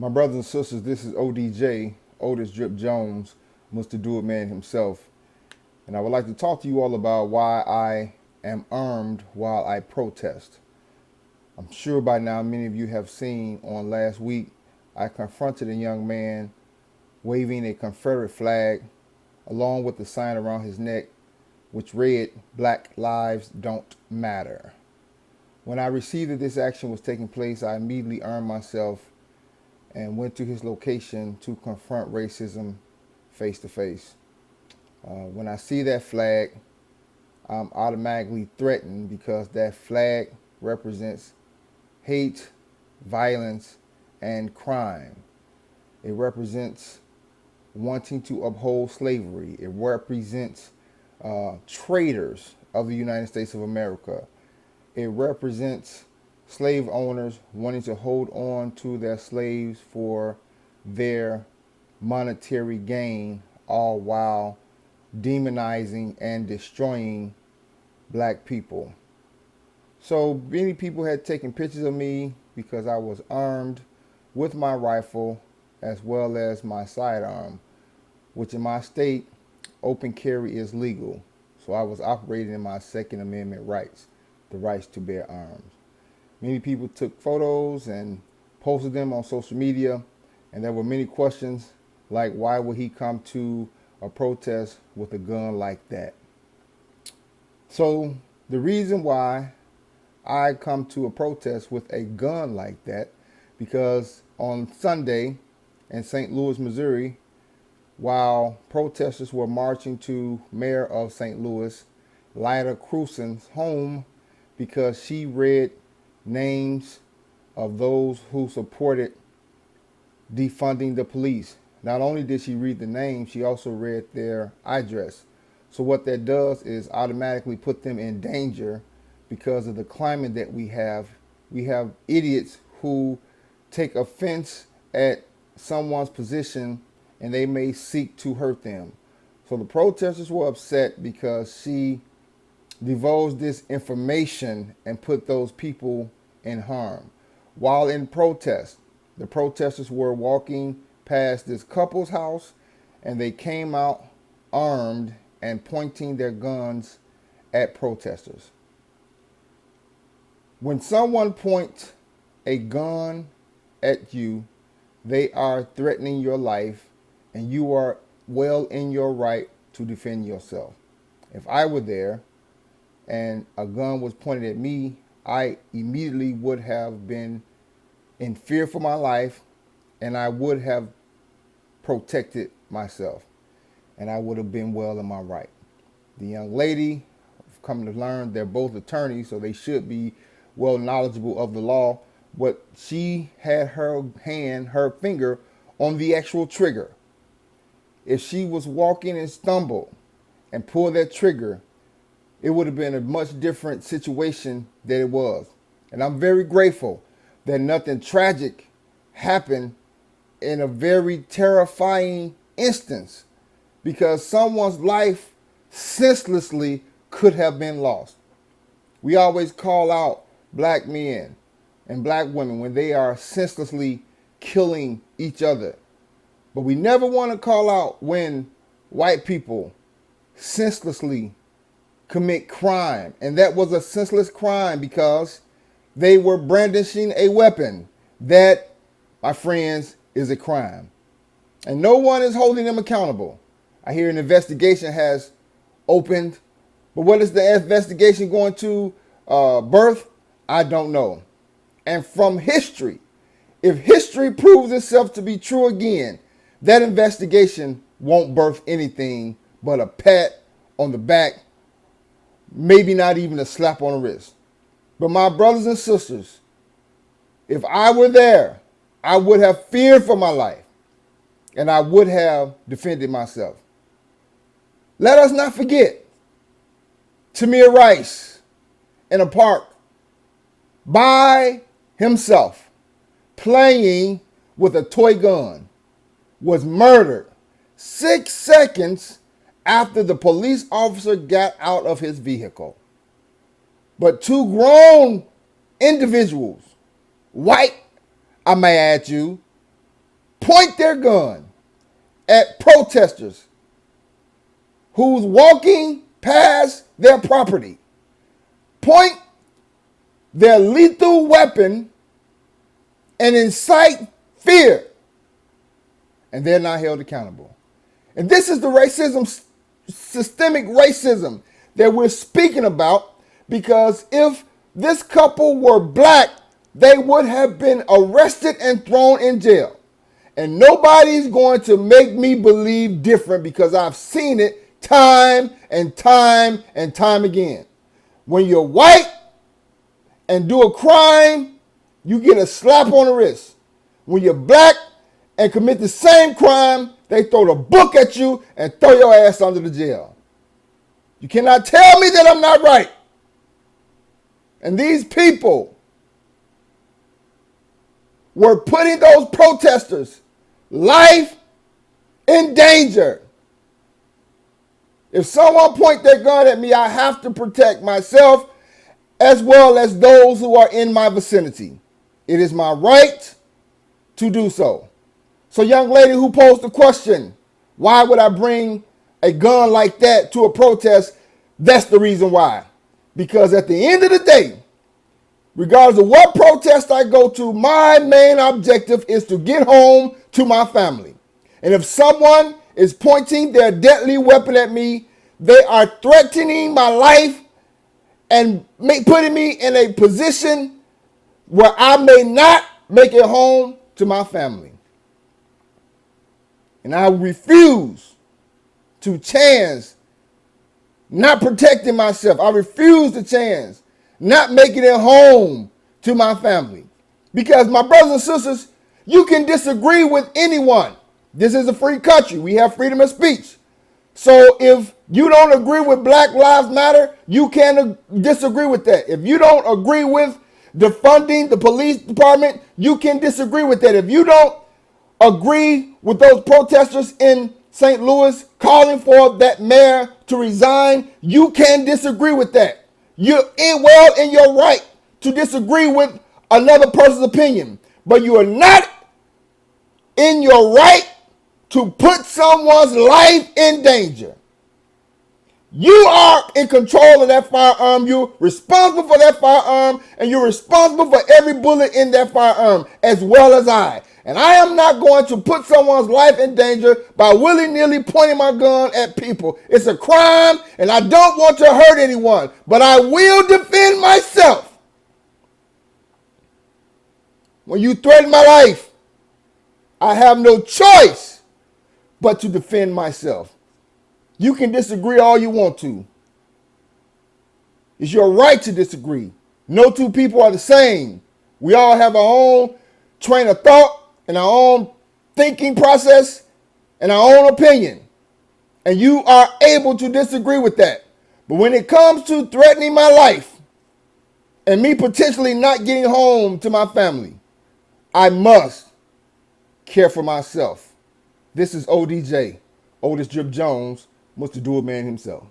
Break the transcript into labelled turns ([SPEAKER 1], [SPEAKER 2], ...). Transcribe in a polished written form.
[SPEAKER 1] My brothers and sisters, this is ODJ, Otis Drip Jones, MrDoItMan himself. And I would like to talk to you all about why I am armed while I protest. I'm sure by now many of you have seen on last week, I confronted a young man waving a Confederate flag along with the sign around his neck, which read, "Black Lives Don't Matter." When I received that this action was taking place, I immediately armed myself and went to his location to confront racism face to face. When I see that flag, I'm automatically threatened because that flag represents hate, violence, and crime. It represents wanting to uphold slavery. It represents traitors of the United States of America. It represents slave owners wanting to hold on to their slaves for their monetary gain, all while demonizing and destroying black people. So many people had taken pictures of me because I was armed with my rifle as well as my sidearm, which in my state, open carry is legal. So I was operating in my Second Amendment rights, the rights to bear arms. Many people took photos and posted them on social media, and there were many questions like, why would he come to a protest with a gun like that? So the reason why I come to a protest with a gun like that, because on Sunday in St. Louis, Missouri, while protesters were marching to Mayor of St. Louis, Lyda Crusen's home, because she read names of those who supported defunding the police. Not only did she read the names, she also read their address. So what that does is automatically put them in danger because of the climate that we have. We have idiots who take offense at someone's position and they may seek to hurt them. So the protesters were upset because she divulged this information and put those people in harm. While in protest, the protesters were walking past this couple's house and they came out armed and pointing their guns at protesters. When someone points a gun at you, they are threatening your life and you are well in your right to defend yourself. If I were there and a gun was pointed at me, I immediately would have been in fear for my life and I would have protected myself and I would have been well in my right. The young lady, I've come to learn, they're both attorneys, so they should be well knowledgeable of the law, but she had her finger on the actual trigger. If she was walking and stumbled and pulled that trigger, it would have been a much different situation than it was. And I'm very grateful that nothing tragic happened in a very terrifying instance, because someone's life senselessly could have been lost. We always call out black men and black women when they are senselessly killing each other. But we never want to call out when white people senselessly commit crime. And that was a senseless crime because they were brandishing a weapon. That, my friends, is a crime. And no one is holding them accountable. I hear an investigation has opened, but what is the investigation going to birth? I don't know. And from history, if history proves itself to be true again, that investigation won't birth anything but a pat on the back, maybe not even a slap on the wrist. But my brothers and sisters, if I were there, I would have feared for my life and I would have defended myself. Let us not forget Tamir Rice in a park by himself playing with a toy gun was murdered 6 seconds after the police officer got out of his vehicle. But two grown individuals, white, I may add you, point their gun at protesters who's walking past their property, point their lethal weapon and incite fear, and they're not held accountable. And this is the racism, systemic racism that we're speaking about, because if this couple were black, they would have been arrested and thrown in jail. And nobody's going to make me believe different, because I've seen it time and time and time again. When you're white and do a crime, you get a slap on the wrist. When you're black and commit the same crime, they throw the book at you and throw your ass under the jail. You cannot tell me that I'm not right. And these people were putting those protesters' life in danger. If someone points their gun at me, I have to protect myself as well as those who are in my vicinity. It is my right to do so. So, young lady who posed the question, why would I bring a gun like that to a protest? That's the reason why. Because at the end of the day, regardless of what protest I go to, my main objective is to get home to my family. And if someone is pointing their deadly weapon at me, they are threatening my life and putting me in a position where I may not make it home to my family. And I refuse to chance not protecting myself. I refuse to chance not making it home to my family. Because my brothers and sisters, you can disagree with anyone. This is a free country. We have freedom of speech. So if you don't agree with Black Lives Matter, you can disagree with that. If you don't agree with defunding the police department, you can disagree with that. If you don't agree with those protesters in St. Louis calling for that mayor to resign, you can disagree with that. You're well in your right to disagree with another person's opinion, but you are not in your right to put someone's life in danger. You are in control of that firearm. You're responsible for that firearm, and you're responsible for every bullet in that firearm, as well as I. And I am not going to put someone's life in danger by willy-nilly pointing my gun at people. It's a crime, and I don't want to hurt anyone, but I will defend myself. When you threaten my life, I have no choice but to defend myself. You can disagree all you want to. It's your right to disagree. No two people are the same. We all have our own train of thought and our own thinking process and our own opinion. And you are able to disagree with that. But when it comes to threatening my life and me potentially not getting home to my family, I must care for myself. This is ODJ, Otis Drip Jones, MrDoItMan himself.